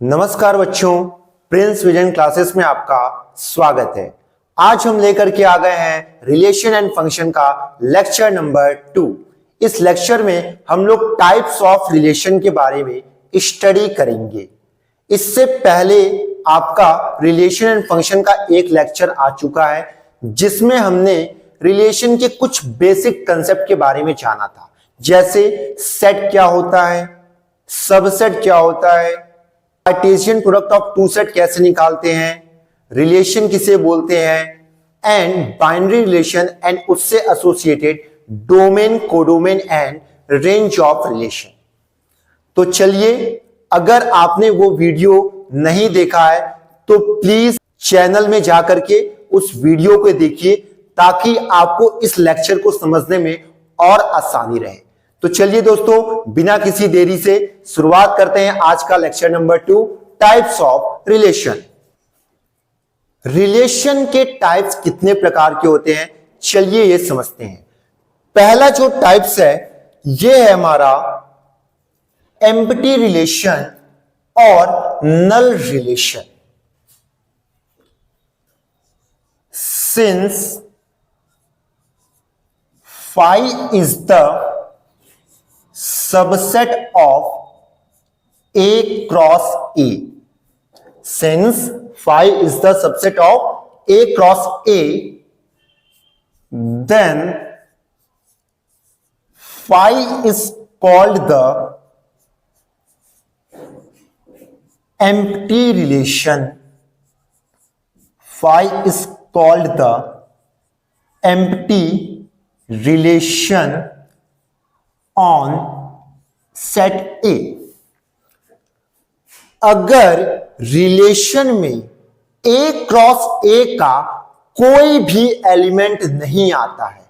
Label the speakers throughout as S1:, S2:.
S1: नमस्कार बच्चों, Prince vision classes में आपका स्वागत है। आज हम लेकर के आ गए हैं रिलेशन एंड फंक्शन का लेक्चर नंबर 2। इस लेक्चर में हम लोग टाइप्स ऑफ रिलेशन के बारे में स्टडी करेंगे। इससे पहले आपका रिलेशन एंड फंक्शन का एक लेक्चर आ चुका है जिसमें हमने रिलेशन के कुछ बेसिक कंसेप्ट के बारे में जाना था, जैसे सेट क्या होता है, सबसेट क्या होता है, cartesian product of two set कैसे निकालते हैं, रिलेशन किसे बोलते हैं, एंड बाइनरी रिलेशन एंड उससे associated domain, codomain and range of relation. तो चलिए, अगर आपने वो वीडियो नहीं देखा है तो प्लीज चैनल में जाकर के उस वीडियो को देखिए ताकि आपको इस लेक्चर को समझने में और आसानी रहे। तो चलिए दोस्तों, बिना किसी देरी से शुरुआत करते हैं आज का lecture number 2, types of relation. Relation के टाइप्स कितने प्रकार के होते हैं, चलिए ये समझते हैं। पहला जो टाइप्स है ये है हमारा एम्प्टी रिलेशन और null relation. Since phi is the subset of A cross A. Since phi is the subset of A cross A, then phi is called the empty relation. Phi is called the empty relation on set A। अगर relation में A cross A का कोई भी element नहीं आता है,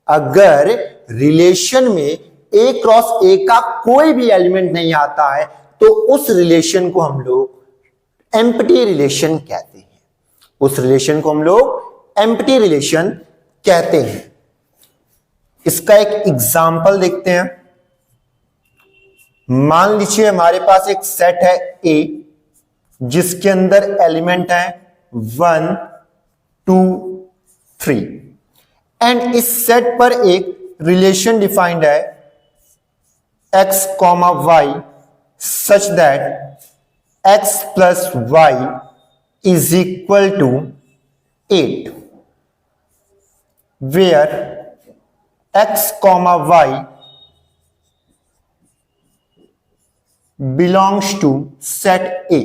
S1: अगर relation में A क्रॉस A का कोई भी एलिमेंट नहीं आता है तो उस रिलेशन को हम लोग एम्प्टी रिलेशन कहते हैं। उस रिलेशन को हम लोग एम्प्टी रिलेशन कहते हैं। इसका एक एग्जाम्पल देखते हैं। मान लीजिए हमारे पास एक सेट है A जिसके अंदर एलिमेंट है 1 2 3 एंड इस सेट पर एक रिलेशन डिफाइंड है x, y such that x plus y is equal to 8 where x, y belongs to set A।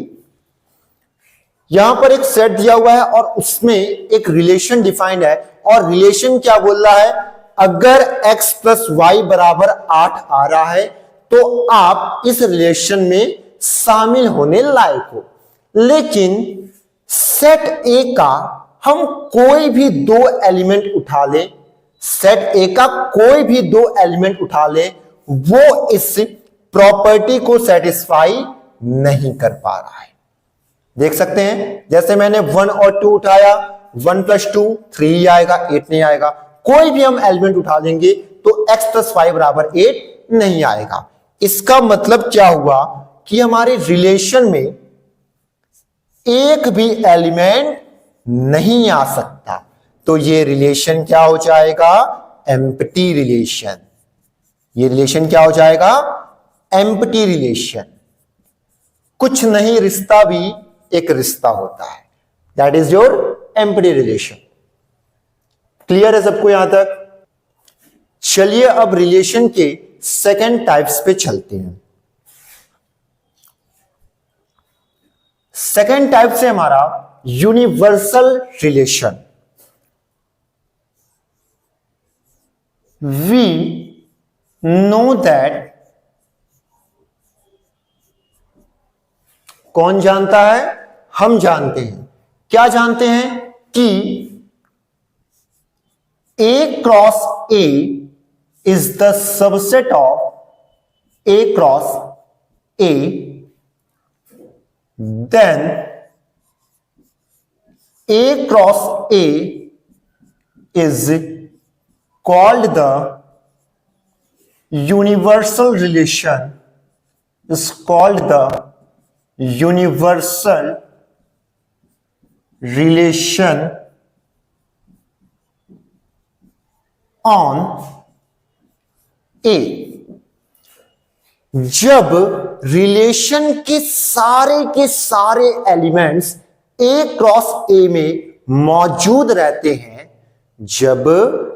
S1: यहां पर एक सेट दिया हुआ है और उसमें एक रिलेशन डिफाइंड है और रिलेशन क्या बोल रहा है, अगर x प्लस वाई बराबर 8 आ रहा है तो आप इस रिलेशन में शामिल होने लायक हो। लेकिन सेट A का हम कोई भी दो एलिमेंट उठा लें, सेट A का कोई भी दो एलिमेंट उठा ले, वो इस प्रॉपर्टी को सेटिस्फाई नहीं कर पा रहा है। देख सकते हैं, जैसे मैंने 1 और 2 उठाया, 1 प्लस 2 3 आएगा, 8 नहीं आएगा। कोई भी हम एलिमेंट उठा लेंगे तो x प्लस 5 बराबर 8 नहीं आएगा। इसका मतलब क्या हुआ कि हमारे रिलेशन में एक भी एलिमेंट नहीं आ सकता, तो ये रिलेशन क्या हो जाएगा, एम्प्टी रिलेशन। ये रिलेशन क्या हो जाएगा, एम्प्टी रिलेशन। कुछ नहीं, रिश्ता भी एक रिश्ता होता है, that is your empty relation. Clear है सबको यहां तक? चलिए अब रिलेशन के सेकेंड टाइप्स पे चलते हैं। सेकेंड टाइप से हमारा universal relation. We know that, कौन जानता है, हम जानते हैं। क्या जानते हैं कि A cross A is the subset of A cross A, then A cross A is called the universal relation, is called the universal relation on A. जब रिलेशन के सारे एलिमेंट्स ए क्रॉस ए में मौजूद रहते हैं, जब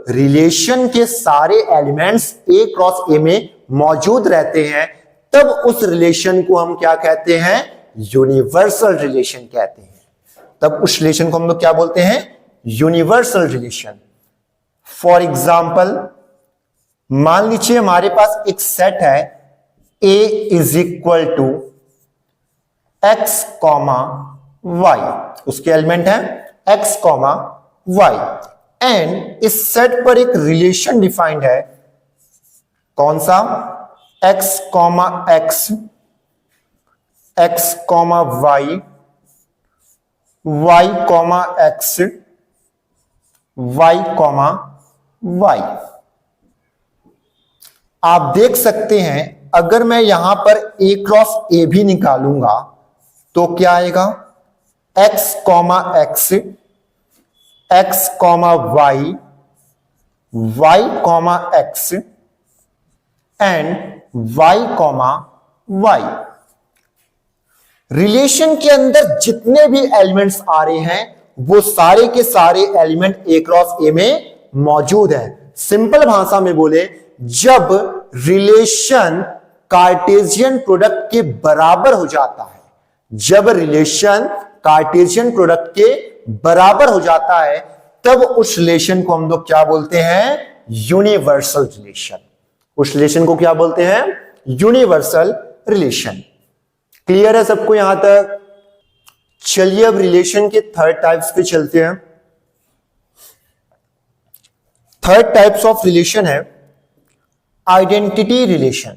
S1: रिलेशन के सारे एलिमेंट्स ए क्रॉस ए में मौजूद रहते हैं, तब उस रिलेशन को हम क्या कहते हैं? यूनिवर्सल रिलेशन कहते हैं। तब उस रिलेशन को हम लोग क्या बोलते हैं? Universal relation. फॉर एग्जाम्पल, मान लीजिए हमारे पास एक सेट है A is equal to x comma y, उसके एलिमेंट है एक्स कॉमा वाई, एंड इस सेट पर एक रिलेशन डिफाइंड है, कौन सा? X comma x, x comma y, y comma x, y comma y. आप देख सकते हैं, अगर मैं यहां पर ए क्रॉस ए भी निकालूंगा तो क्या आएगा? X comma x, x comma y, y comma x and y comma y. Relation के अंदर जितने भी एलिमेंट्स आ रहे हैं वो सारे के सारे एलिमेंट ए क्रॉस ए में मौजूद है। सिंपल भाषा में बोले, जब रिलेशन कार्टेशियन प्रोडक्ट के बराबर हो जाता है, जब रिलेशन कार्टेशियन प्रोडक्ट के बराबर हो जाता है, तब उस रिलेशन को हम लोग क्या बोलते हैं? Universal relation. उस रिलेशन को क्या बोलते हैं? Universal relation. क्लियर है सबको यहां तक? चलिए अब रिलेशन के थर्ड टाइप्स पे चलते हैं। थर्ड टाइप्स ऑफ रिलेशन है identity relation.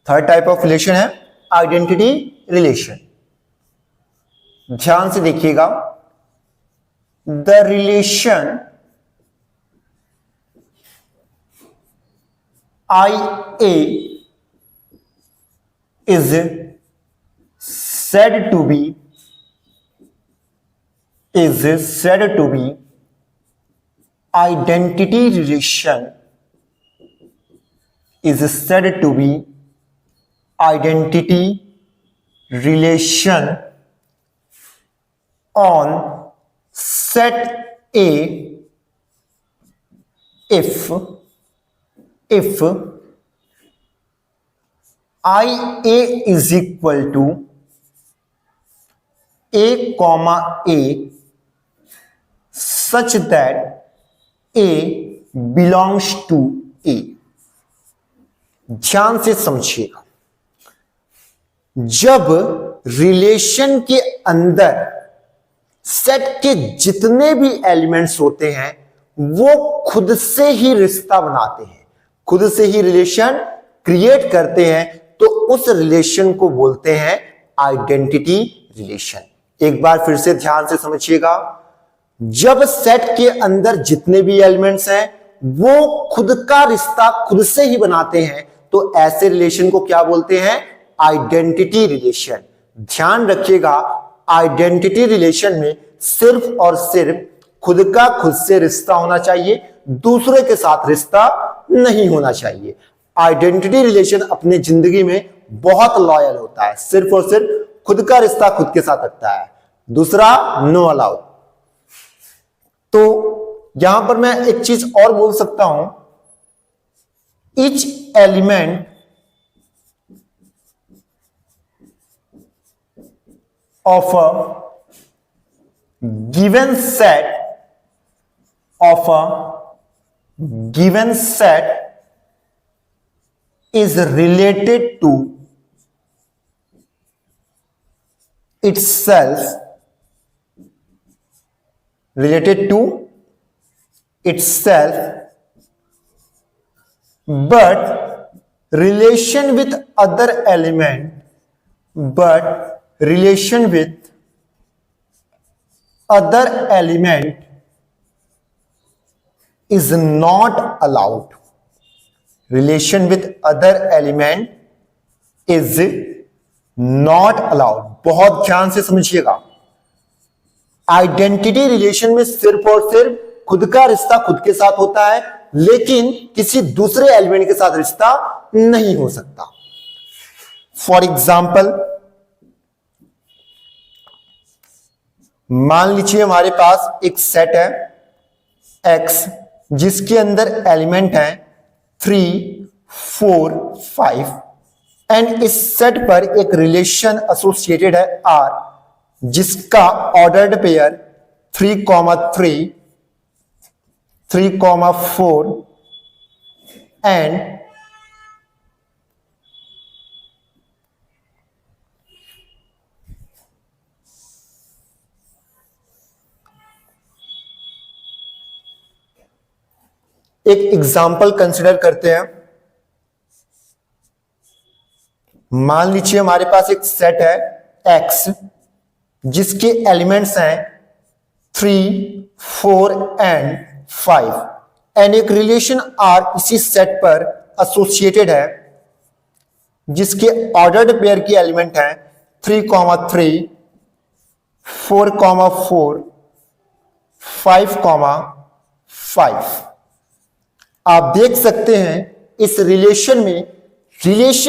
S1: Third type of relation है आइडेंटिटी रिलेशन। ध्यान से देखिएगा, the relation I A is said to be identity relation, is said to be identity relation on set A if IA is equal to A comma A such that A belongs to A। ध्यान से समझिएगा, जब रिलेशन के अंदर set के जितने भी एलिमेंट्स होते हैं वो खुद से ही रिश्ता बनाते हैं, खुद से ही रिलेशन क्रिएट करते हैं, तो उस रिलेशन को बोलते हैं आइडेंटिटी रिलेशन। एक बार फिर से ध्यान से समझिएगा, जब सेट के अंदर जितने भी एलिमेंट्स हैं वो खुद का रिश्ता खुद से ही बनाते हैं, तो ऐसे रिलेशन को क्या बोलते हैं? Identity relation. ध्यान रखिएगा, आइडेंटिटी रिलेशन में सिर्फ और सिर्फ खुद का खुद से रिश्ता होना चाहिए, दूसरे के साथ रिश्ता नहीं होना चाहिए। आइडेंटिटी रिलेशन अपने जिंदगी में बहुत लॉयल होता है, सिर्फ और सिर्फ खुद का रिश्ता खुद के साथ रखता है, दूसरा नो अलाउड। तो यहां पर मैं एक चीज और बोल सकता हूं, each element of a given set is related to itself, but relation with other element is not allowed. Relation with other element is not allowed. बहुत ध्यान से समझिएगा, आइडेंटिटी रिलेशन में सिर्फ और सिर्फ खुद का रिश्ता खुद के साथ होता है, लेकिन किसी दूसरे एलिमेंट के साथ रिश्ता नहीं हो सकता। फॉर एग्जाम्पल, मान लीजिए हमारे पास एक सेट है एक्स, जिसके अंदर एलिमेंट है 3, 4, 5 एंड इस सेट पर एक रिलेशन एसोसिएटेड है आर, जिसका ऑर्डर्ड पेयर 3, 3, 3, 4 एंड एक एग्जाम्पल कंसिडर करते हैं। मान लीजिए हमारे पास एक सेट है एक्स, जिसके एलिमेंट्स हैं 3, 4 एंड 5 एंड एक रिलेशन आर इसी सेट पर एसोसिएटेड है, जिसके ऑर्डर्ड पेयर की एलिमेंट है 3, 3, 4, 4, 5, 5। आप देख सकते हैं इस रिलेशन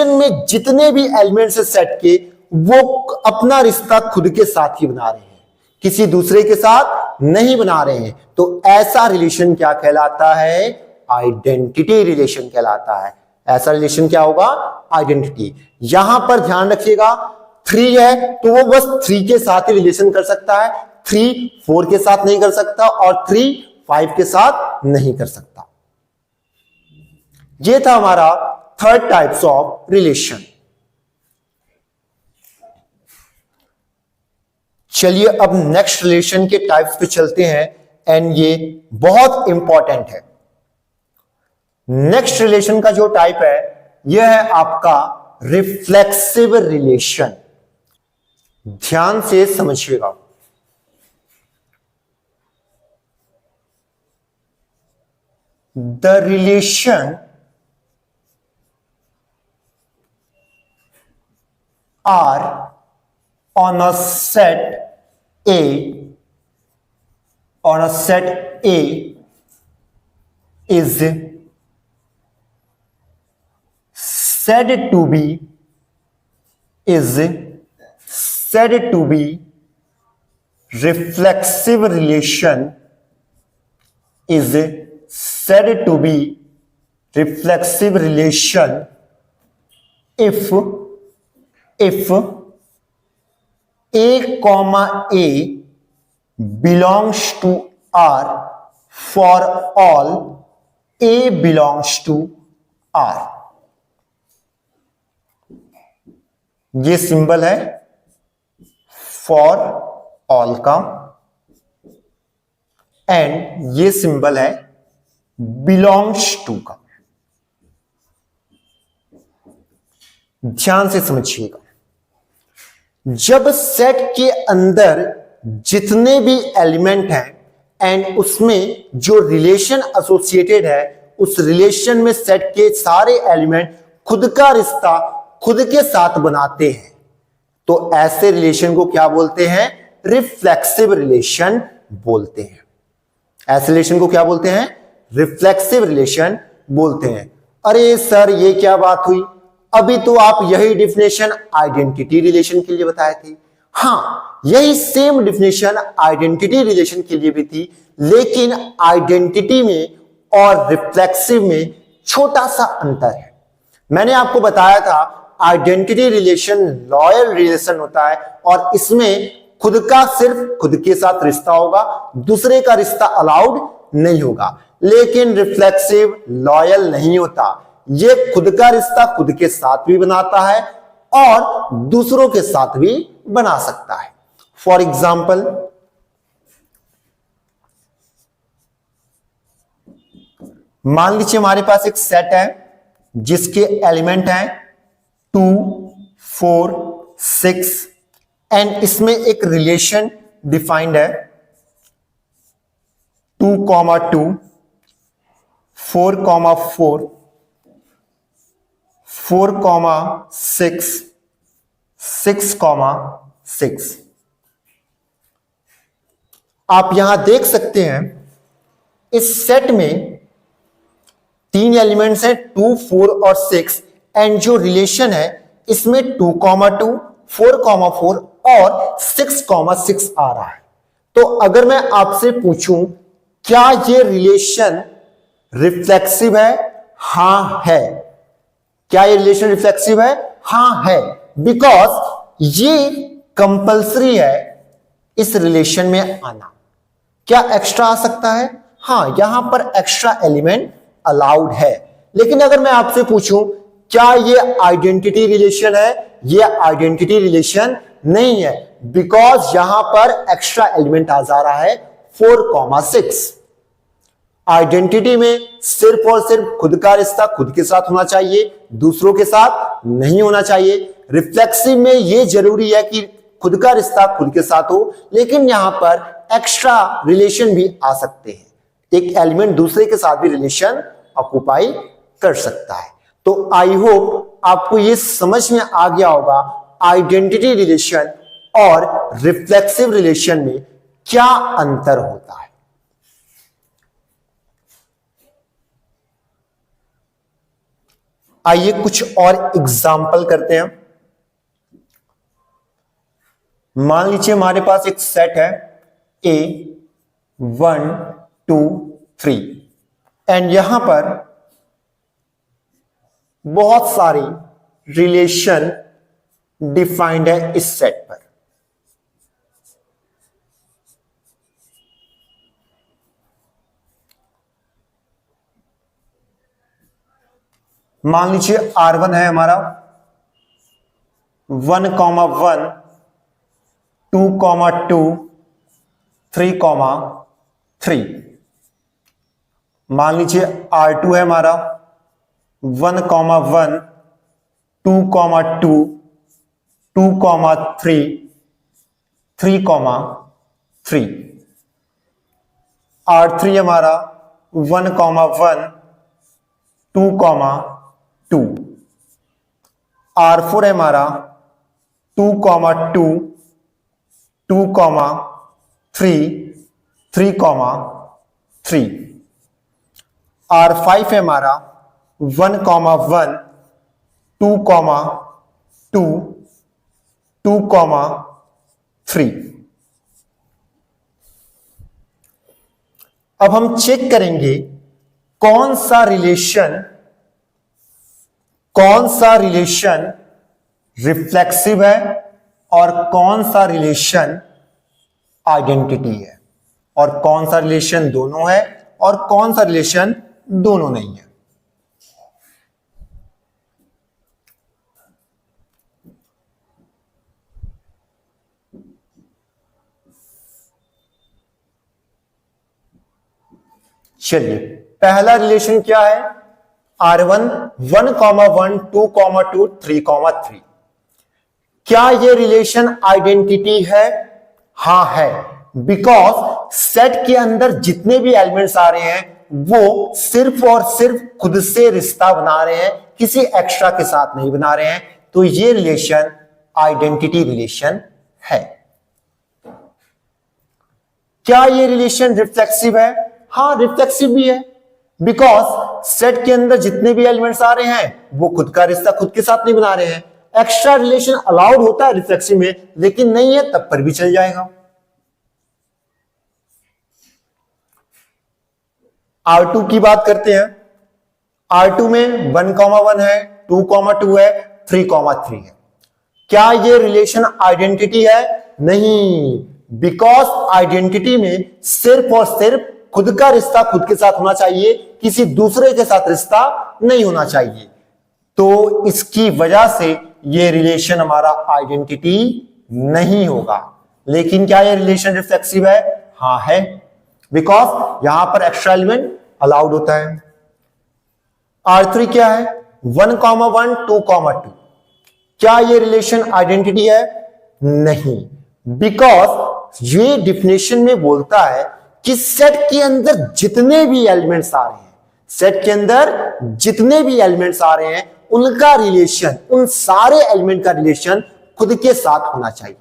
S1: में जितने भी एलिमेंट्स है सेट के, वो अपना रिश्ता खुद के साथ ही बना रहे हैं, किसी दूसरे के साथ नहीं बना रहे हैं। तो ऐसा रिलेशन क्या कहलाता है? आइडेंटिटी रिलेशन कहलाता है। ऐसा रिलेशन क्या होगा? आइडेंटिटी। यहां पर ध्यान रखिएगा, 3 है तो वो बस 3 के साथ ही रिलेशन कर सकता है, 3 4 के साथ नहीं कर सकता और 3 5 के साथ नहीं कर सकता। ये था हमारा थर्ड टाइप्स ऑफ रिलेशन। चलिए अब नेक्स्ट रिलेशन के टाइप्स पे चलते हैं एंड ये बहुत इंपॉर्टेंट है। नेक्स्ट रिलेशन का जो टाइप है यह है आपका रिफ्लेक्सिव रिलेशन। ध्यान से समझिएगा, the relation are on a set A is said to be reflexive relation, is said to be reflexive relation if A, A belongs to R for all A belongs to R। ये symbol है for all का and ये symbol है belongs to का। ध्यान से समझिएगा, जब सेट के अंदर जितने भी एलिमेंट हैं एंड उसमें जो रिलेशन एसोसिएटेड है, उस रिलेशन में सेट के सारे एलिमेंट खुद का रिश्ता खुद के साथ बनाते हैं, तो ऐसे रिलेशन को क्या बोलते हैं? रिफ्लेक्सिव रिलेशन बोलते हैं। ऐसे रिलेशन को क्या बोलते हैं? रिफ्लेक्सिव रिलेशन बोलते हैं। अरे सर ये क्या बात हुई, अभी तो आप यही डिफिनेशन आइडेंटिटी रिलेशन के लिए बताए थे। हां, यही सेम डिफिनेशन आइडेंटिटी रिलेशन के लिए भी थी, लेकिन आइडेंटिटी में और रिफ्लेक्सिव में छोटा सा अंतर है। मैंने आपको बताया था आइडेंटिटी रिलेशन लॉयल रिलेशन होता है और इसमें खुद का सिर्फ खुद के साथ रिश्ता होगा, दूसरे का रिश्ता अलाउड नहीं होगा। लेकिन रिफ्लेक्सिव लॉयल नहीं होता, ये खुद का रिश्ता खुद के साथ भी बनाता है और दूसरों के साथ भी बना सकता है। फॉर एग्जाम्पल, मान लीजिए हमारे पास एक सेट है जिसके एलिमेंट हैं 2, 4, 6 एंड इसमें एक रिलेशन डिफाइंड है 2, 2, 4, 4, 4, 6, 6,6। आप यहां देख सकते हैं इस सेट में 3 एलिमेंट्स हैं 2, 4 और 6 एंड जो रिलेशन है इसमें 2,2, 4,4 और 6,6 आ रहा है। तो अगर मैं आपसे पूछूं क्या ये रिलेशन रिफ्लेक्सिव है? हां है। क्या ये रिलेशन रिफ्लेक्सिव है? हां है, बिकॉज ये कंपल्सरी है इस रिलेशन में आना। क्या एक्स्ट्रा आ सकता है? हां, यहां पर एक्स्ट्रा एलिमेंट अलाउड है। लेकिन अगर मैं आपसे पूछूं क्या ये आइडेंटिटी रिलेशन है? ये आइडेंटिटी रिलेशन नहीं है, बिकॉज यहां पर एक्स्ट्रा एलिमेंट आ जा रहा है 4,6। आइडेंटिटी में सिर्फ और सिर्फ खुद का रिश्ता खुद के साथ होना चाहिए, दूसरों के साथ नहीं होना चाहिए। रिफ्लेक्सिव में यह जरूरी है कि खुद का रिश्ता खुद के साथ हो, लेकिन यहां पर एक्स्ट्रा रिलेशन भी आ सकते हैं। एक एलिमेंट दूसरे के साथ भी रिलेशन ऑक्युपाई कर सकता है। तो आई होप आपको यह समझ में आ गया होगा आइडेंटिटी रिलेशन और रिफ्लेक्सिव रिलेशन में क्या अंतर होता है। आइए कुछ और एग्जाम्पल करते हैं। मान लीजिए हमारे पास एक सेट है A 1 2 3 एंड यहां पर बहुत सारी रिलेशन डिफाइंड है इस सेट पर। मान लीजिए R1 है हमारा 1,1 2,2 3,3। मान लीजिए R2 है हमारा 1,1 2,2 2,3 3,3। R3 हमारा 1,1 2,2। R4 है हमारा 2,2 2,3 3,3। R5 है हमारा 1,1 2,2 2,3। अब हम चेक करेंगे कौन सा रिलेशन रिफ्लेक्सिव है और कौन सा रिलेशन आइडेंटिटी है, और कौन सा रिलेशन दोनों है और कौन सा रिलेशन दोनों नहीं है। चलिए पहला रिलेशन क्या है? R1 1,1 2,2 3,3। क्या यह रिलेशन आइडेंटिटी है? हां है, बिकॉज सेट के अंदर जितने भी एलिमेंट्स आ रहे हैं वो सिर्फ और सिर्फ खुद से रिश्ता बना रहे हैं, किसी एक्स्ट्रा के साथ नहीं बना रहे हैं। तो यह रिलेशन आइडेंटिटी रिलेशन है। क्या यह रिलेशन रिफ्लेक्सिव है? हां, रिफ्लेक्सिव भी है, बिकॉज सेट के अंदर जितने भी एलिमेंट्स आ रहे हैं वो खुद का रिश्ता खुद के साथ नहीं बना रहे हैं। एक्स्ट्रा रिलेशन अलाउड होता है रिफ्लेक्सिव में, लेकिन नहीं है तब पर भी चल जाएगा। R2 की बात करते हैं। R2 में 1,1 है 2,2 है 3,3 है। क्या यह रिलेशन आइडेंटिटी है? नहीं, बिकॉज आइडेंटिटी में सिर्फ और सिर्फ खुद का रिश्ता खुद के साथ होना चाहिए, किसी दूसरे के साथ रिश्ता नहीं होना चाहिए। तो इसकी वजह से यह रिलेशन हमारा आइडेंटिटी नहीं होगा। लेकिन क्या यह रिलेशन रिफ्लेक्सिव है? हां है, बिकॉज यहां पर एक्स्ट्रा एलिमेंट अलाउड होता है। R3 क्या है? 1,1 2,2। क्या यह रिलेशन आइडेंटिटी है? नहीं, बिकॉज ये डिफिनेशन में बोलता है कि सेट के अंदर जितने भी एलिमेंट्स आ रहे हैं, सेट के अंदर जितने भी एलिमेंट्स आ रहे हैं उनका रिलेशन, उन सारे एलिमेंट का रिलेशन खुद के साथ होना चाहिए।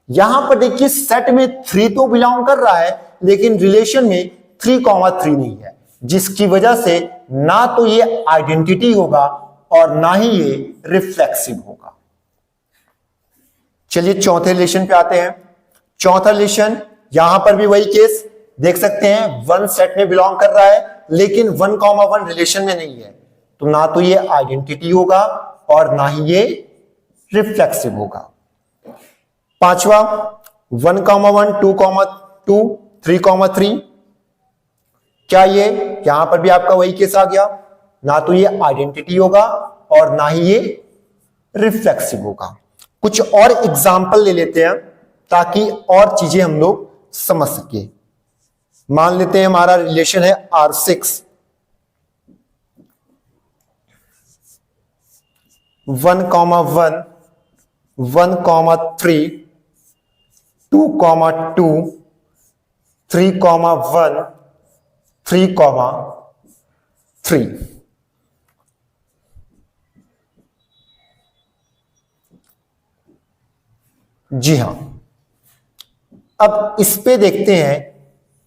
S1: यहां पर देखिए सेट में 3 तो बिलोंग कर रहा है, लेकिन रिलेशन में 3,3 नहीं है, जिसकी वजह से ना तो ये आइडेंटिटी होगा और ना ही ये रिफ्लेक्सिव होगा। चलिए चौथे रिलेशन पे आते हैं। चौथा रिलेशन, यहां पर भी वही केस देख सकते हैं, 1 सेट में बिलोंग कर रहा है लेकिन 1,1 रिलेशन में नहीं है, तो ना तो ये आइडेंटिटी होगा और ना ही ये रिफ्लेक्सिव होगा। पांचवा 1,1, 2,2, 3,3, क्या ये यहां पर भी आपका वही केस आ गया, ना तो ये आइडेंटिटी होगा और ना ही ये रिफ्लेक्सिव होगा। कुछ और एग्जाम्पल ले लेते हैं ताकि और चीजें हम लोग समझ सके। मान लेते हैं हमारा रिलेशन है R6, 1,1, 1,3, 2,2, 3,1, 3,3। जी हां, अब इस पे देखते हैं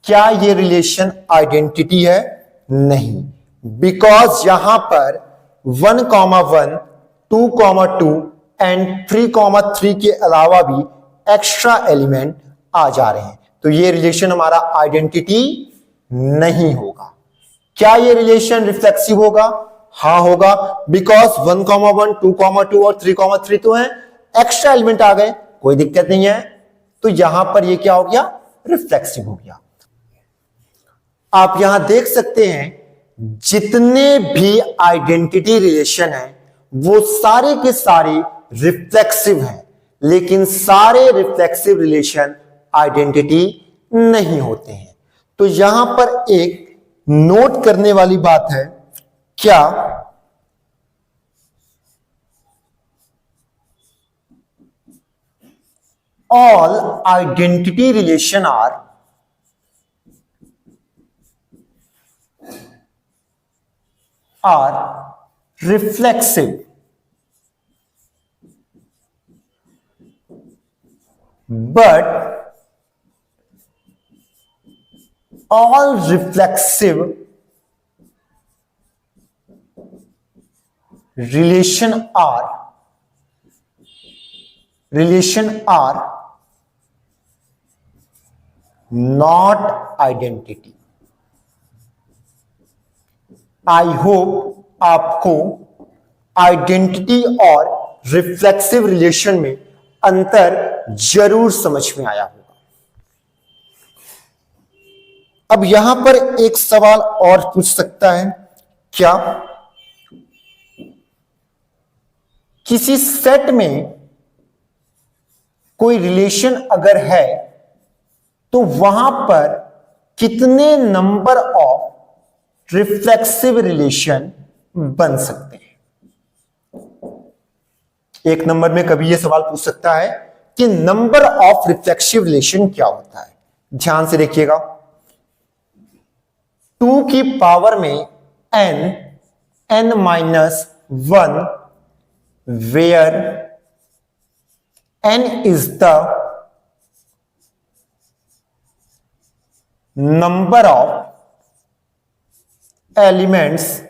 S1: क्या ये रिलेशन आइडेंटिटी है? नहीं, बिकॉज यहां पर 1,1, 2,2 एंड 3,3 के अलावा भी एक्स्ट्रा एलिमेंट आ जा रहे हैं, तो ये रिलेशन हमारा आइडेंटिटी नहीं होगा। क्या ये रिलेशन रिफ्लेक्सिव होगा? हाँ होगा, बिकॉज 1,1, 2,2 और 3,3 तो है, एक्स्ट्रा एलिमेंट आ गए, कोई दिक्कत नहीं है, तो यहां पर ये क्या हो गया? रिफ्लेक्सिव हो गया। आप यहां देख सकते हैं जितने भी आइडेंटिटी रिलेशन हैं वो सारे के सारे रिफ्लेक्सिव हैं, लेकिन सारे रिफ्लेक्सिव रिलेशन आइडेंटिटी नहीं होते हैं। तो यहां पर एक नोट करने वाली बात है, क्या all identity relation are reflexive, but all reflexive relation are not identity। I hope आपको आइडेंटिटी और रिफ्लेक्सिव रिलेशन में अंतर जरूर समझ में आया होगा। अब यहां पर एक सवाल और पूछ सकता है, क्या किसी सेट में कोई रिलेशन अगर है तो वहां पर कितने नंबर ऑफ रिफ्लेक्सिव रिलेशन बन सकते हैं? एक नंबर में कभी यह सवाल पूछ सकता है कि नंबर ऑफ रिफ्लेक्सिव रिलेशन क्या होता है। ध्यान से देखिएगा, 2 की पावर में n -1 where n is the number of elements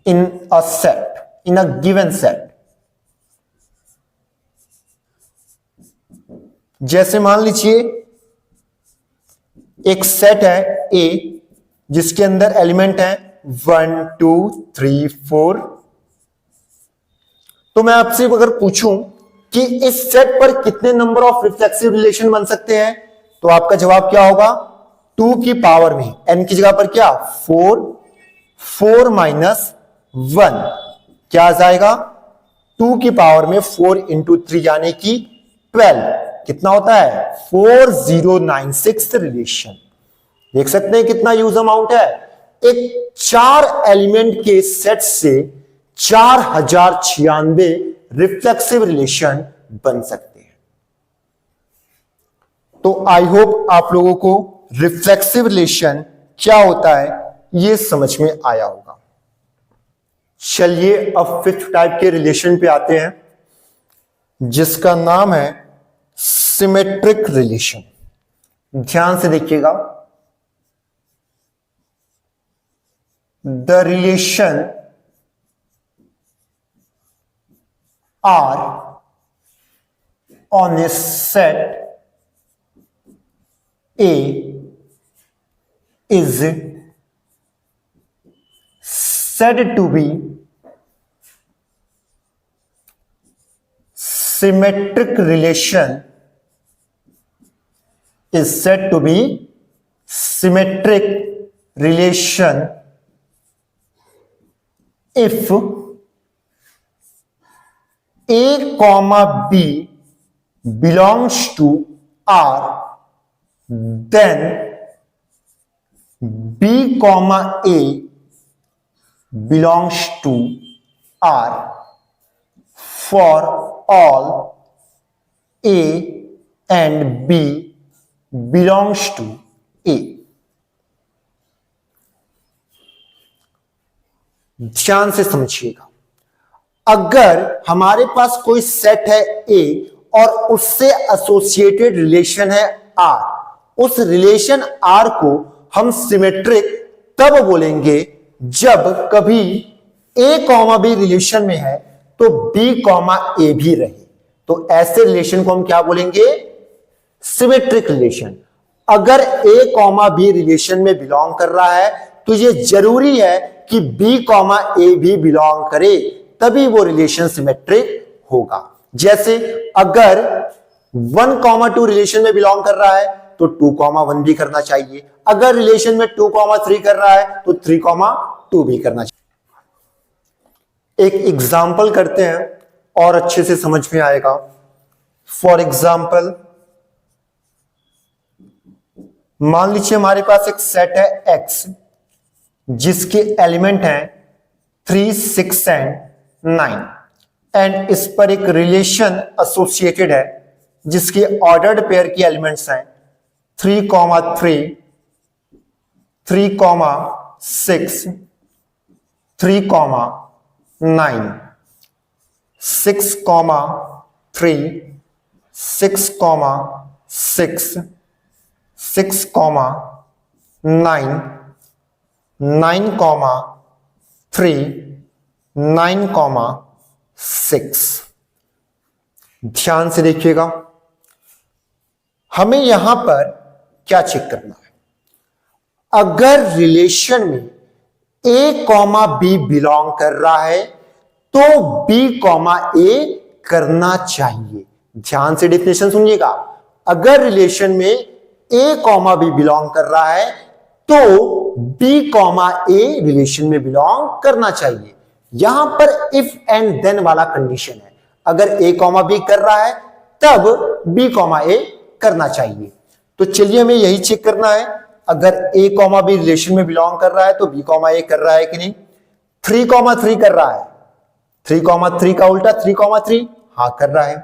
S1: in a set, in a given set। जैसे मान लीजिए एक सेट है A जिसके अंदर एलिमेंट है 1 2 3 4। तो मैं आपसे अगर पूछूं कि इस सेट पर कितने नंबर ऑफ रिफ्लेक्सिव रिलेशन बन सकते हैं, तो आपका जवाब क्या होगा? 2 की पावर में n की जगह पर क्या 4, 4 - 1 क्या आ जाएगा? 2 की पावर में 4 × 3 यानी कि 12, कितना होता है? 4096 रिलेशन। देख सकते हैं कितना यूज अमाउंट है। एक 4 एलिमेंट के सेट से 4096 रिफ्लेक्सिव रिलेशन बन सकते हैं। तो आई होप आप लोगों को रिफ्लेक्सिव रिलेशन क्या होता है यह समझ में आया होगा। चलिए अब फिफ्थ टाइप के रिलेशन पे आते हैं, जिसका नाम है सिमेट्रिक रिलेशन। ध्यान से देखिएगा, the relation R on a set A is said to be symmetric relation, is said to be symmetric relation if A comma B belongs to R, then B comma A belongs to R for all A and B belongs to A। ध्यान से समझिएगा, अगर हमारे पास कोई set है A और उससे associated relation है R, उस रिलेशन R को हम सिमेट्रिक तब बोलेंगे जब कभी A कॉमा B रिलेशन में है तो B कॉमा A भी रहे, तो ऐसे रिलेशन को हम क्या बोलेंगे? Symmetric relation. अगर A कॉमा B रिलेशन में बिलोंग कर रहा है तो ये जरूरी है कि B कॉमा A भी बिलोंग करे, तभी वो रिलेशन सिमेट्रिक होगा। जैसे अगर 1,2 रिलेशन में बिलोंग कर रहा है तो 2,1 भी करना चाहिए, अगर रिलेशन में 2,3 कर रहा है तो 3,2 भी करना चाहिए। एक एग्जाम्पल करते हैं और अच्छे से समझ में आएगा। फॉर एग्जाम्पल, मान लीजिए हमारे पास एक सेट है X जिसके एलिमेंट हैं 3, 6 एंड 9 एंड इस पर एक रिलेशन एसोसिएटेड है जिसके ऑर्डर्ड पेयर की एलिमेंट्स हैं 3, 3, 3, 6, 3, 9, 6, 3, 6, 6, 6, 9, 9, 3, 9, 6। ध्यान से देखिएगा, हमें यहां पर क्या चेक करना है? अगर रिलेशन में A कॉमा B बिलोंग कर रहा है तो B कॉमा A करना चाहिए। ध्यान से डेफिनेशन सुनिएगा, अगर रिलेशन में A कॉमा B बिलोंग कर रहा है तो B कॉमा A रिलेशन में बिलोंग करना चाहिए। यहां पर इफ एंड देन वाला कंडीशन है, अगर A कॉमा B कर रहा है तब B कॉमा A करना चाहिए। तो चलिए हमें यही चेक करना है, अगर A कॉमा B रिलेशन में बिलोंग कर रहा है तो B कॉमा A कर रहा है कि नहीं। 3,3 कर रहा है, 3,3 का उल्टा 3,3, हाँ कर रहा है।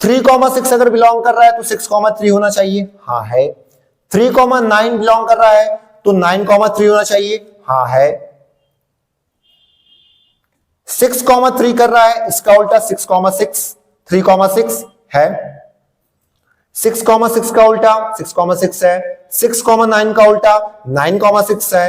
S1: 3,6 अगर बिलोंग कर रहा है तो 6,3 होना चाहिए, हाँ है। 3,9 बिलोंग कर रहा है तो 9,3 होना चाहिए, हाँ है। 6,3 कर रहा है, इसका उल्टा 6,6, 3,6 है। 6,6 का उल्टा 6,6 है, 6,9 का उल्टा 9,6 है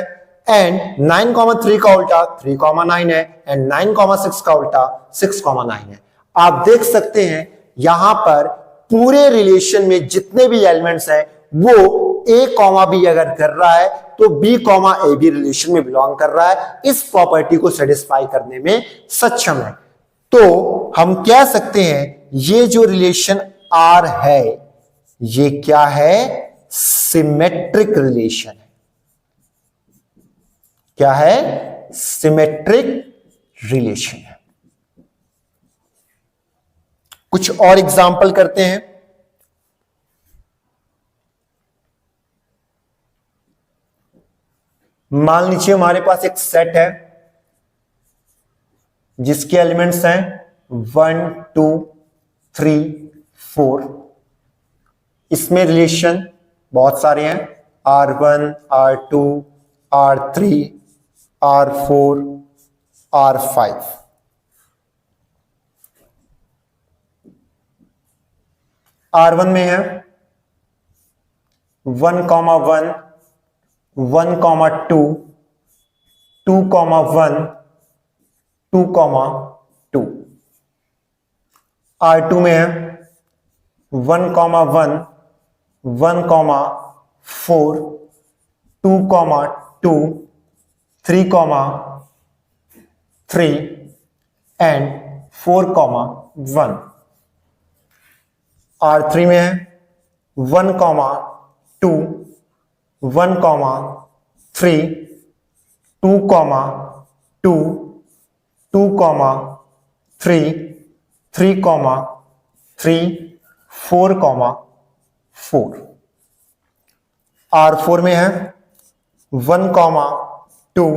S1: एंड 9,3 का उल्टा 3,9 है एंड 9,6 का उल्टा 6,9 है। आप देख सकते हैं यहां पर पूरे रिलेशन में जितने भी एलिमेंट्स हैं वो A कॉमा B अगर कर रहा है तो B कॉमा A भी रिलेशन में बिलोंग कर रहा है, इस प्रॉपर्टी को सेटिस्फाई करने में सक्षम है। तो हम कह सकते हैं ये जो रिलेशन R है ये क्या है? सिमेट्रिक रिलेशन है। क्या है? सिमेट्रिक रिलेशन है। कुछ और एग्जाम्पल करते हैं। मान लीजिए हमारे पास एक सेट है जिसके एलिमेंट्स हैं 1, 2, 3, 4। इसमें रिलेशन बहुत सारे हैं, R1, R2, R3, R4, R5। R1 में है 1, 1, 1, 2, 2, 1, 2, 2। R2 में है 1, 1, 1, 4, 2, 2, 3, 3 एंड 4, 1। R3 में है 1, 2, 1, 3, 2, 2, 2, 3, 3, 3, 4, 4। R4 में है 1, 2,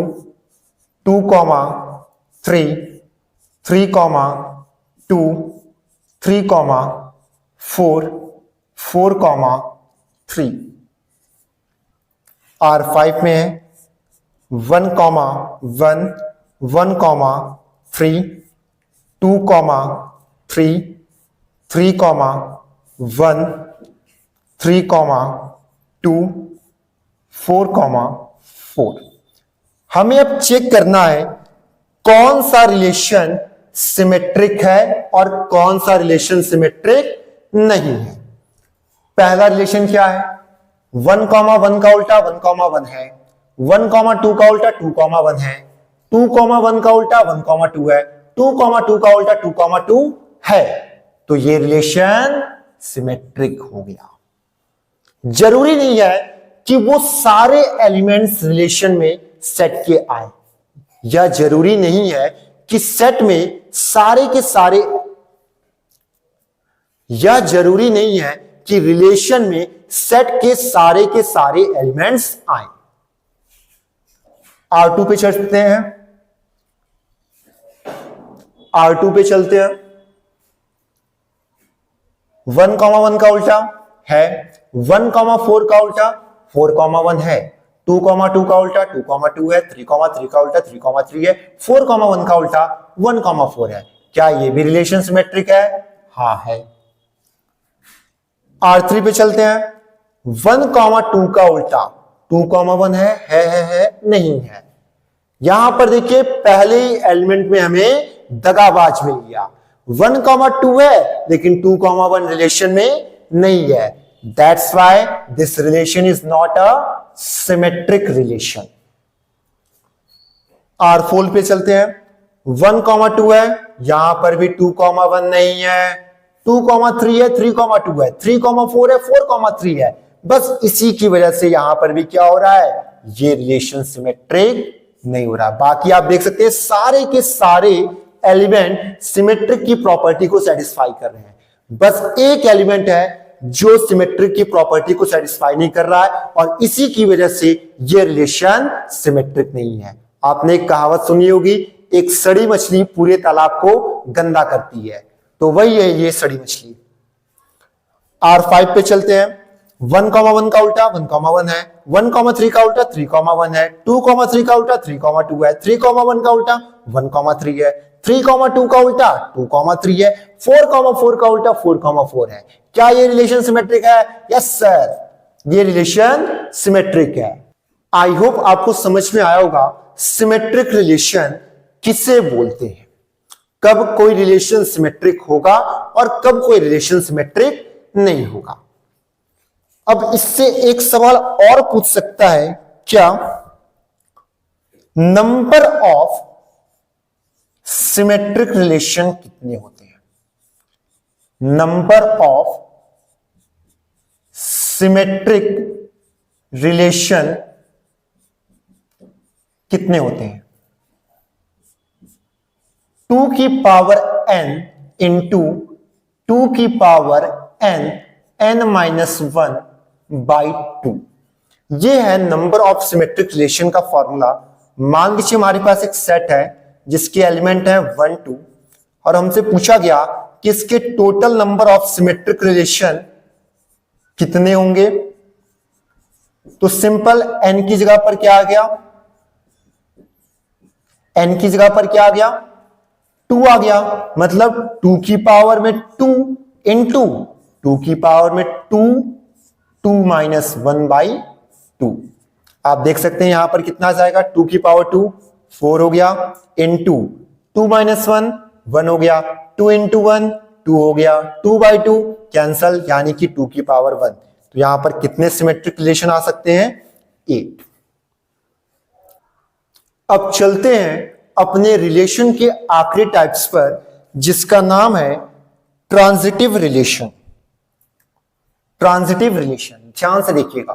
S1: 2, 3, 3, 2, 3, 4, 4, 3। R5 में है 1, 1, 1, 3, 2, 3, 3, 1, 3, 2, 4, 4। हमें अब चेक करना है कौन सा रिलेशन सिमेट्रिक है और कौन सा रिलेशन सिमेट्रिक नहीं है। पहला रिलेशन क्या है? 1, 1 का उल्टा 1, 1 है। 1, 2 का उल्टा 2, 1 है। 2, 1 का उल्टा 1, 2 है। 2, 2 का उल्टा 2, 2 है। तो ये रिलेशन सिमेट्रिक हो गया। जरूरी नहीं है कि वो सारे एलिमेंट्स रिलेशन में सेट के आए, या जरूरी नहीं है कि सेट में सारे के सारे, या जरूरी नहीं है कि रिलेशन में सेट के सारे एलिमेंट्स आए। R2 पे चलते हैं। R2 पे चलते हैं। 1, 1 का उल्टा है। 1, 4 का उल्टा 4, 1 है। 2, 2 का उल्टा 2, 2 है। 3, 3 का उल्टा 3, 3 है। 4, 1 का उल्टा 1, 4 है। क्या ये भी रिलेशन सिमेट्रिक है? हाँ है। R3 पे चलते हैं। 1, 2 का उल्टा 2, 1 है नहीं है। यहां पर देखिए पहले ही एलिमेंट में हमें दगाबाज मिल गया। 1, 2 है लेकिन 2, 1 रिलेशन में नहीं है। That's why this relation is not a symmetric relation. R4 पे चलते हैं। 1, 2 है, यहां पर भी 2, 1 नहीं है। 2, 3 है, 3, 2 है। 3, 4 है, 4, 3 है। बस इसी की वजह से यहां पर भी क्या हो रहा है? ये रिलेशन सिमेट्रिक नहीं हो रहा। बाकी आप देख सकते हैं सारे के सारे एलिमेंट सिमेट्रिक की प्रॉपर्टी को सेटिस्फाई कर रहे हैं। बस एक एलिमेंट है जो सिमेट्रिक की प्रॉपर्टी को सेटिस्फाई नहीं कर रहा है, और इसी की वजह से ये रिलेशन सिमेट्रिक नहीं है। आपने एक कहावत सुनी होगी, एक सड़ी मछली पूरे तालाब को गंदा करती है, तो वही है ये सड़ी मछली। R5 पे चलते हैं। 1, 1 का उल्टा 1, 1 है। 1, 3 का उल्टा 3, 1 है। 2, 3 का उल्टा 3, 2 है। 3, 1 का उल्टा 1, 3 है। 3, 2 का उल्टा 2, 3 है। 4, 4 का उल्टा 4, 4 है। क्या ये रिलेशन सिमेट्रिक है? यस सर, ये रिलेशन सिमेट्रिक है। आई होप आपको समझ में आया होगा सिमेट्रिक रिलेशन किसे बोलते हैं, कब कोई रिलेशन सिमेट्रिक होगा और कब कोई रिलेशन सिमेट्रिक नहीं होगा। अब इससे एक सवाल और पूछ सकता है, क्या नंबर ऑफ सिमेट्रिक रिलेशन कितने होते हैं? नंबर ऑफ सिमेट्रिक रिलेशन कितने होते हैं? 2 की पावर n इंटू 2 की पावर n n-1 बाई 2। यह है नंबर ऑफ सिमेट्रिक रिलेशन का फॉर्मूला। मान लीजिए हमारे पास एक सेट है जिसके एलिमेंट है 1, 2, और हमसे पूछा गया कि इसके total number of symmetric relation कितने होंगे। तो सिंपल n की जगह पर क्या आ गया? n की जगह पर क्या आ गया, 2 आ गया, मतलब 2 की पावर में 2 इंटू 2 की पावर में 2, 2 माइनस 1/2। आप देख सकते हैं यहां पर कितना जाएगा, 2 की पावर 2 4 हो गया, इंटू 2 माइनस 1 1 हो गया, 2 इंटू 1 2 हो गया, 2/2 कैंसल, यानी कि 2 की पावर 1। तो यहां पर कितने सिमेट्रिक रिलेशन आ सकते हैं, 8। अब चलते हैं अपने रिलेशन के आखिरी टाइप्स पर, जिसका नाम है ट्रांजिटिव रिलेशन। ट्रांजिटिव रिलेशन, ध्यान से देखिएगा।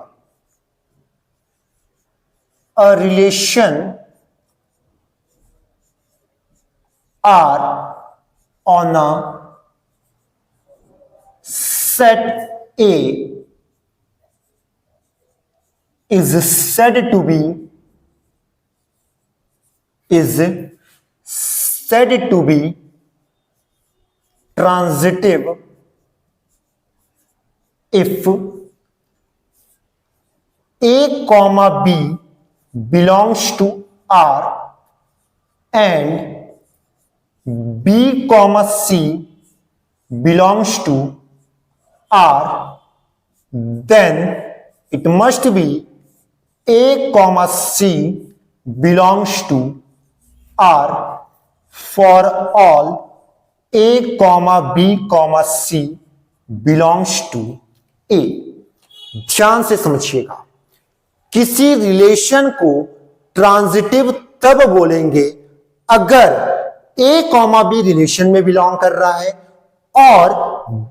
S1: A relation R on a set A is said to be transitive if A comma B belongs to R and B comma C belongs to R, then it must be A comma C belongs to R for all A comma B comma C belongs to A। ध्यान से समझिएगा, किसी relation को transitive तब बोलेंगे अगर A comma B relation में belong कर रहा है और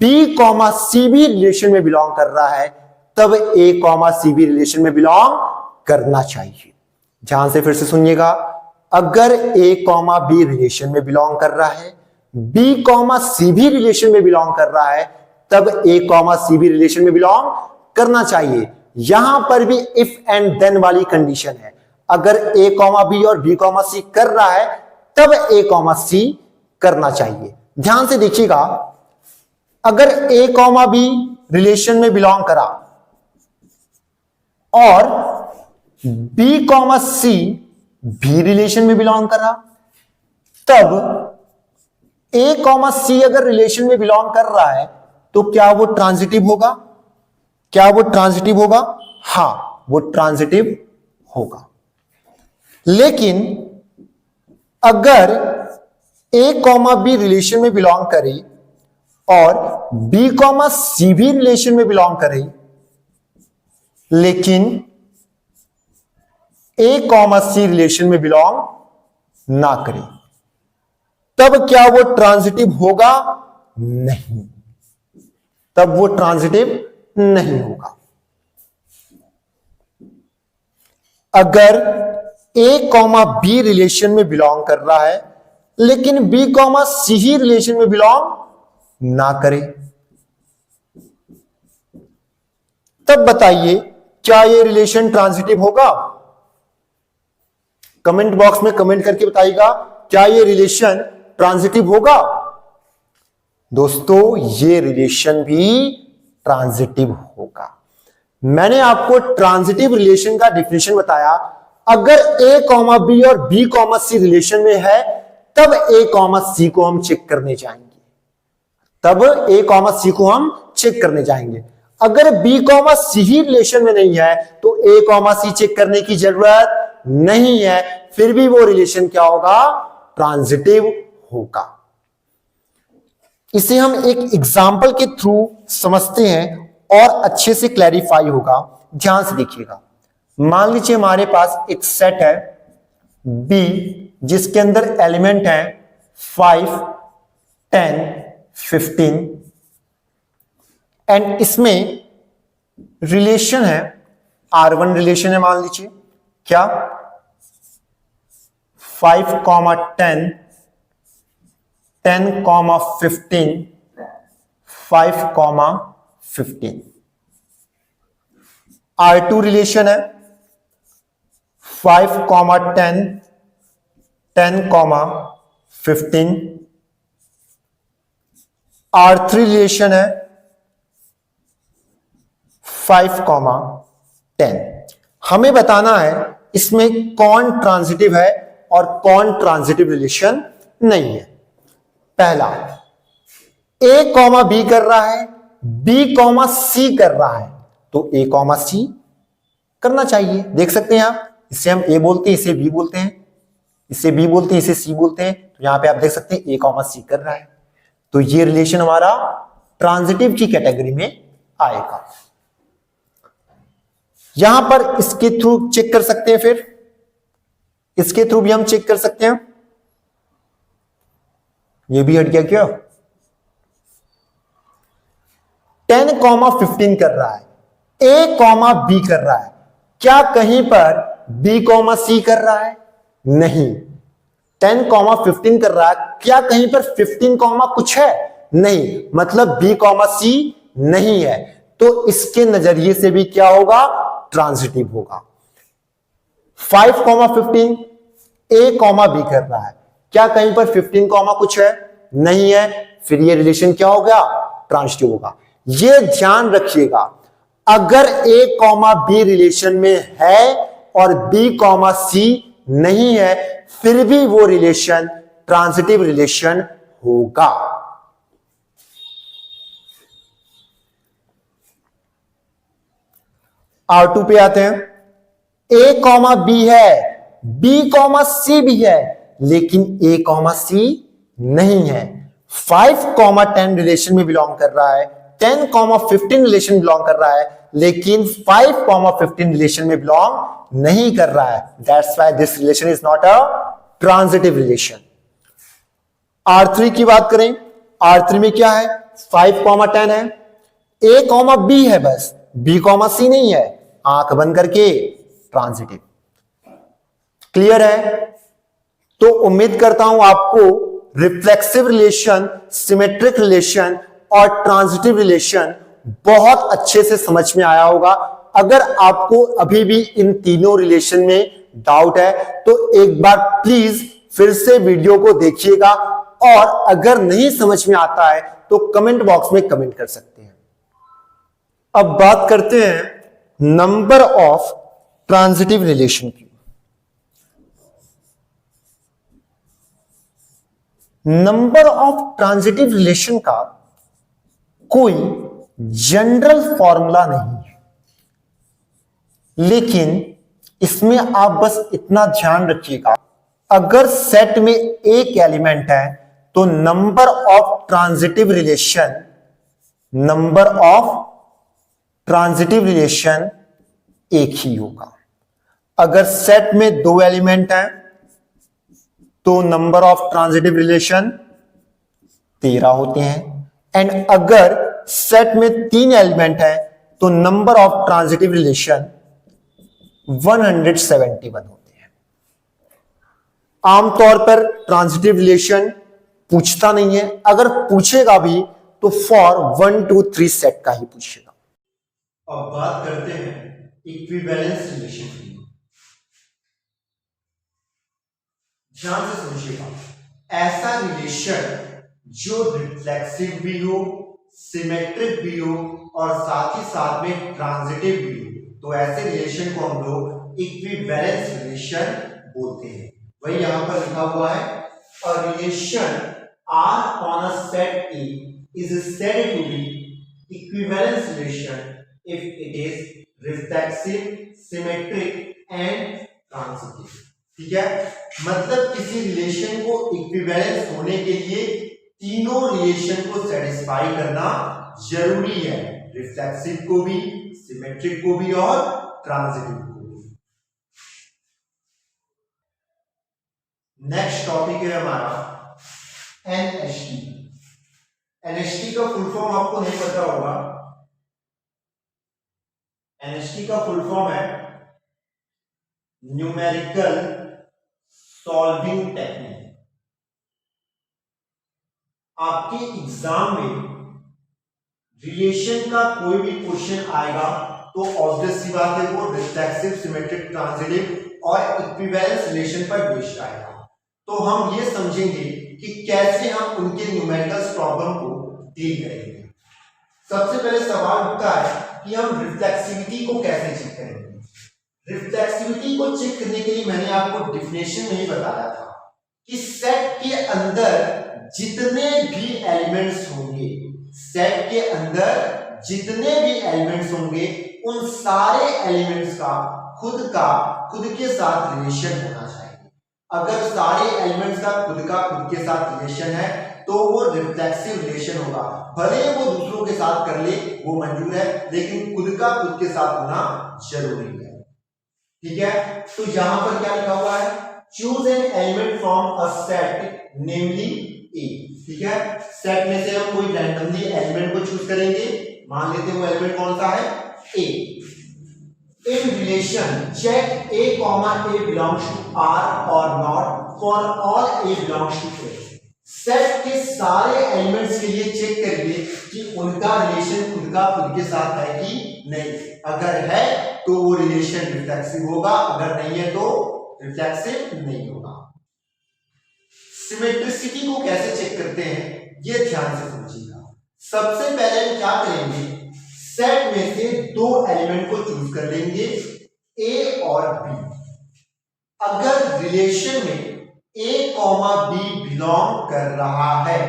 S1: B कॉमा सी भी रिलेशन में बिलोंग कर रहा है, तब A कॉमा सी भी रिलेशन में बिलोंग करना चाहिए। ध्यान से फिर से सुनिएगा, अगर A कॉमा बी रिलेशन में बिलोंग कर रहा है, B कॉमा सी भी रिलेशन में बिलोंग कर रहा है, तब A कॉमा सी भी रिलेशन में बिलोंग करना चाहिए। यहां पर भी इफ एंड देन वाली कंडीशन है, अगर A कॉमा बी और B कॉमा सी कर रहा है तब A कॉमा सी करना चाहिए। ध्यान से देखिएगा, अगर A कॉमा बी रिलेशन में बिलोंग करा और B कॉमा सी भी रिलेशन में बिलोंग करा, तब A कॉमा सी अगर रिलेशन में बिलोंग कर रहा है तो क्या वो ट्रांजिटिव होगा? क्या वो ट्रांजिटिव होगा? हां, वो ट्रांजिटिव होगा। लेकिन अगर A कॉमा बी रिलेशन में बिलोंग करे और B कॉमा सी भी रिलेशन में बिलोंग करे, लेकिन A कॉमा सी रिलेशन में बिलोंग ना करे, तब क्या वो ट्रांजिटिव होगा? नहीं, तब वो ट्रांजिटिव नहीं होगा। अगर A कॉमा बी रिलेशन में बिलोंग कर रहा है लेकिन B कॉमा सी ही रिलेशन में बिलोंग ना करे, तब बताइए क्या ये रिलेशन ट्रांजिटिव होगा? कमेंट बॉक्स में कमेंट करके बताइएगा, क्या ये रिलेशन ट्रांजिटिव होगा? दोस्तों, ये रिलेशन भी ट्रांजिटिव होगा। मैंने आपको ट्रांजिटिव रिलेशन का डेफिनेशन बताया, अगर A कॉमा बी और B कॉमा सी रिलेशन में है तब A कॉमा सी को हम चेक करने जाएंगे, तब A कॉमा सी को हम चेक करने जाएंगे। अगर B कॉमा सी ही रिलेशन में नहीं है तो A कॉमा सी चेक करने की जरूरत नहीं है, फिर भी वो रिलेशन क्या होगा? ट्रांजिटिव होगा। इसे हम एक एग्जाम्पल के थ्रू समझते हैं और अच्छे से क्लैरिफाई होगा। ध्यान से देखिएगा, मान लीजिए हमारे पास एक सेट है B जिसके अंदर एलिमेंट है 5, 10, 15 एंड इसमें रिलेशन है R1 रिलेशन है। मान लीजिए क्या 5, 10, 10, 15, 5, 15। R2 रिलेशन है 5, 10, 10, 15। R3 रिलेशन है 5, 10। हमें बताना है इसमें कौन ट्रांजिटिव है और कौन ट्रांजिटिव रिलेशन नहीं है। पहला, ए कॉमा बी कर रहा है, बी कॉमा सी कर रहा है, तो ए कॉमा सी करना चाहिए। देख सकते हैं आप, इसे हम ए बोलते हैं, इसे बी बोलते हैं, इसे बी बोलते हैं, इसे सी बोलते हैं। तो यहां पे आप देख सकते हैं ए कॉमा सी कर रहा है, तो ये रिलेशन हमारा ट्रांजिटिव की कैटेगरी में आएगा। यहां पर इसके थ्रू चेक कर सकते हैं, फिर इसके थ्रू भी हम चेक कर सकते हैं। ये भी हट गया क्या? 10,15 कर रहा है, ए कॉमा बी कर रहा है, क्या कहीं पर बी कॉमा सी कर रहा है? नहीं। 10,15 कर रहा है, क्या कहीं पर 15 कॉमा कुछ है? नहीं, मतलब बी कॉमा सी नहीं है, तो इसके नजरिए से भी क्या होगा? ट्रांजिटिव होगा। 5,15 ए कॉमा बी कर रहा है, क्या कहीं पर 15 कॉमा कुछ है? नहीं है, फिर ये रिलेशन क्या हो गया? ट्रांजिटिव होगा। ये ध्यान रखिएगा, अगर ए कॉमा बी रिलेशन में है और बी कॉमा सी नहीं है, फिर भी वो रिलेशन ट्रांजिटिव रिलेशन होगा। R2 पे आते हैं। ए कॉमा बी है, बी कॉमा सी भी है, लेकिन ए कॉमा सी नहीं है। 5,10 रिलेशन में बिलोंग कर रहा है, 10,15 रिलेशन बिलोंग कर रहा है, लेकिन 5,15 रिलेशन में बिलोंग नहीं कर रहा है। That's why this relation is not a transitive relation. R3 की बात करें, R3 में क्या है? 5,10 है, ए कॉमा बी है बस, बी कॉमा सी नहीं है, आंख बंद करके ट्रांजिटिव। क्लियर है? तो उम्मीद करता हूं आपको रिफ्लेक्सिव रिलेशन, सिमेट्रिक रिलेशन और ट्रांजिटिव रिलेशन बहुत अच्छे से समझ में आया होगा। अगर आपको अभी भी इन तीनों रिलेशन में डाउट है तो एक बार प्लीज फिर से वीडियो को देखिएगा, और अगर नहीं समझ में आता है तो कमेंट बॉक्स में कमेंट कर सकते हैं। अब बात करते हैं नंबर ऑफ ट्रांजिटिव रिलेशन की। नंबर ऑफ ट्रांजिटिव रिलेशन का कोई जनरल फॉर्मूला नहीं है, लेकिन इसमें आप बस इतना ध्यान रखिएगा, अगर सेट में एक एलिमेंट है तो number of transitive relation, number of transitive relation एक ही होगा। अगर सेट में दो एलिमेंट हैं तो नंबर ऑफ ट्रांजिटिव रिलेशन 13 होते हैं, एंड अगर सेट में 3 एलिमेंट है तो नंबर ऑफ ट्रांजिटिव रिलेशन 171 होते हैं। आमतौर पर ट्रांजिटिव रिलेशन पूछता नहीं है, अगर पूछेगा भी तो फॉर 1 2 3 सेट का ही पूछेगा। अब बात करते हैं इक्विवेलेंस रिलेशन की। ध्यान से समझिएगा, ऐसा रिलेशन जो रिफ्लेक्सिव भी हो, सिमेट्रिक भी हो और साथ ही साथ में ट्रांजिटिव भी हो, तो ऐसे रिलेशन को हम लोग इक्विवेलेंस रिलेशन बोलते हैं। वही यहां पर लिखा हुआ है, a relation R on a set A is said to be equivalence relation if it is reflexive, symmetric and transitive। ठीक है, मतलब किसी रिलेशन को इक्विवेलेंस होने के लिए तीनों रिलेशन को सेटिस्फाई करना जरूरी है, रिफ्लेक्सिव को भी, सिमेट्रिक को भी और ट्रांजिटिव को भी। नेक्स्ट टॉपिक है हमारा NHT। NHT का फुल फॉर्म आपको नहीं पता होगा। NHT का फुल फॉर्म है न्यूमेरिकल सॉल्विंग टेक्निक। आपके एग्जाम में रिलेशन का कोई भी क्वेश्चन आएगा तो ऑब्वियस सी बात है वो रिफ्लेक्सिव, सिमेट्रिक, ट्रांजिटिव और इक्विवेलेंस रिलेशन पर बेस्ड आएगा। तो हम ये समझेंगे कि कैसे हम उनके न्यूमेरिकल प्रॉब्लम को डील करेंगे। सबसे पहले सवाल उठता है कि हम रिफ्लेक्सिविटी को कैसे चेक करेंगे। रिफ्लेक्सिविटी को चेक करने के लिए मैंने आपको डिफिनेशन में ही बताया था कि सेट के अंदर जितने भी एलिमेंट्स होंगे, सेट के अंदर जितने भी एलिमेंट्स होंगे उन सारे एलिमेंट्स का खुद के साथ रिलेशन होना चाहिए। अगर सारे एलिमेंट्स का खुद के साथ रिलेशन है तो वो रिफ्लेक्सिव रिलेशन होगा। भले वो दूसरों के साथ कर ले वो मंजूर है, लेकिन खुद के साथ होना जरूरी है। ठीक है, तो यहां पर क्या लिखा हुआ है, choose an element from a set namely A. ठीक है, सेट में से हम कोई रैंडमली एलिमेंट को चूज करेंगे, मान लेते हैं वो एलिमेंट कौन सा है, A. In relation check A comma A belongs to R और not for all A belongs to A. Set के सारे एलिमेंट्स के लिए चेक करिए कि उनका रिलेशन खुद के साथ है कि नहीं। अगर है तो वो रिलेशन रिफ्लेक्सिव होगा, अगर नहीं है तो रिफ्लेक्सिव नहीं होगा। सिमेट्रिसिटी को कैसे चेक करते हैं ये ध्यान से समझिएगा। सबसे पहले हम क्या करेंगे, सेट में से दो एलिमेंट को चूज कर लेंगे, ए और बी। अगर रिलेशन में a कॉमा बी बिलोंग कर रहा है,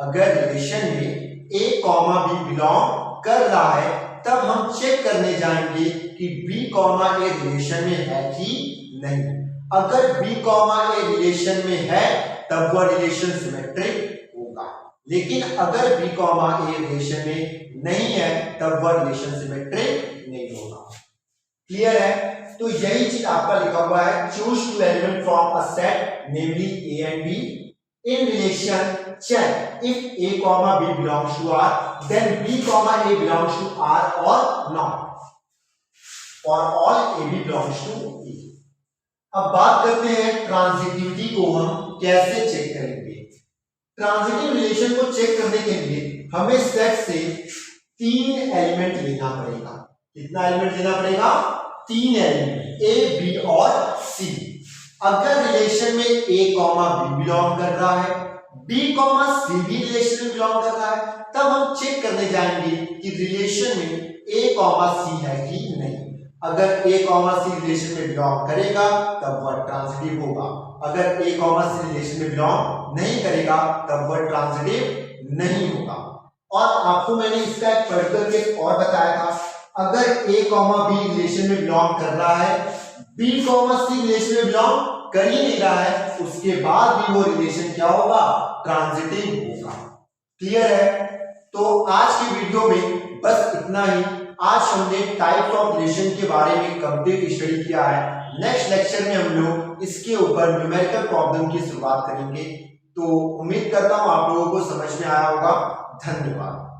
S1: अगर रिलेशन में a कॉमा बी बिलोंग कर रहा है, तब हम चेक करने जाएंगे कि b कॉमा ए रिलेशन में है कि नहीं। अगर b कॉमा ए रिलेशन में है तब वह रिलेशन सिमेट्रिक होगा, लेकिन अगर b कॉमा ए रिलेशन में नहीं है तब वह रिलेशन सिमेट्रिक नहीं होगा। क्लियर है, तो यही चीज आपका लिखा हुआ है, choose two element from a set namely A and B in relation check if a comma b belongs to r then b comma a belongs to r or not for all a b belongs to e। अब बात करते हैं transitivity को हम कैसे check करेंगे। Transitive relation को check करने के लिए हमें सेट से 3 एलिमेंट लेना पड़ेगा। कितना एलिमेंट लेना पड़ेगा, 3 एलिमेंट, ए बी और सी। अगर रिलेशन में a कॉमा बी बिलोंग कर रहा है, b कॉमा सी भी रिलेशन में बिलोंग कर रहा है, तब हम चेक करने जाएंगे कि रिलेशन में a कॉमा सी है कि नहीं। अगर a कॉमा सी रिलेशन में बिलोंग करेगा तब वह ट्रांजिटिव होगा, अगर a कॉमा सी रिलेशन में बिलोंग नहीं करेगा तब वह ट्रांजिटिव नहीं होगा। और आपको मैंने इसका एक पर्टिकुलर केस और बताया था, अगर a कॉमा बी रिलेशन में बिलोंग कर रहा है, b कॉमा सी रिलेशन में बिलोंग कर ही नहीं रहा है, उसके बाद भी वो रिलेशन क्या होगा, ट्रांजिटिव होगा। क्लियर है, तो आज की वीडियो में बस इतना ही। आज हमने टाइप्स ऑफ रिलेशन के बारे में कंप्लीट स्टडी किया है। नेक्स्ट लेक्चर में हम लोग इसके ऊपर न्यूमेरिकल प्रॉब्लम की शुरुआत करेंगे। तो उम्मीद करता हूं आप लोगों को समझ में आया होगा। धन्यवाद।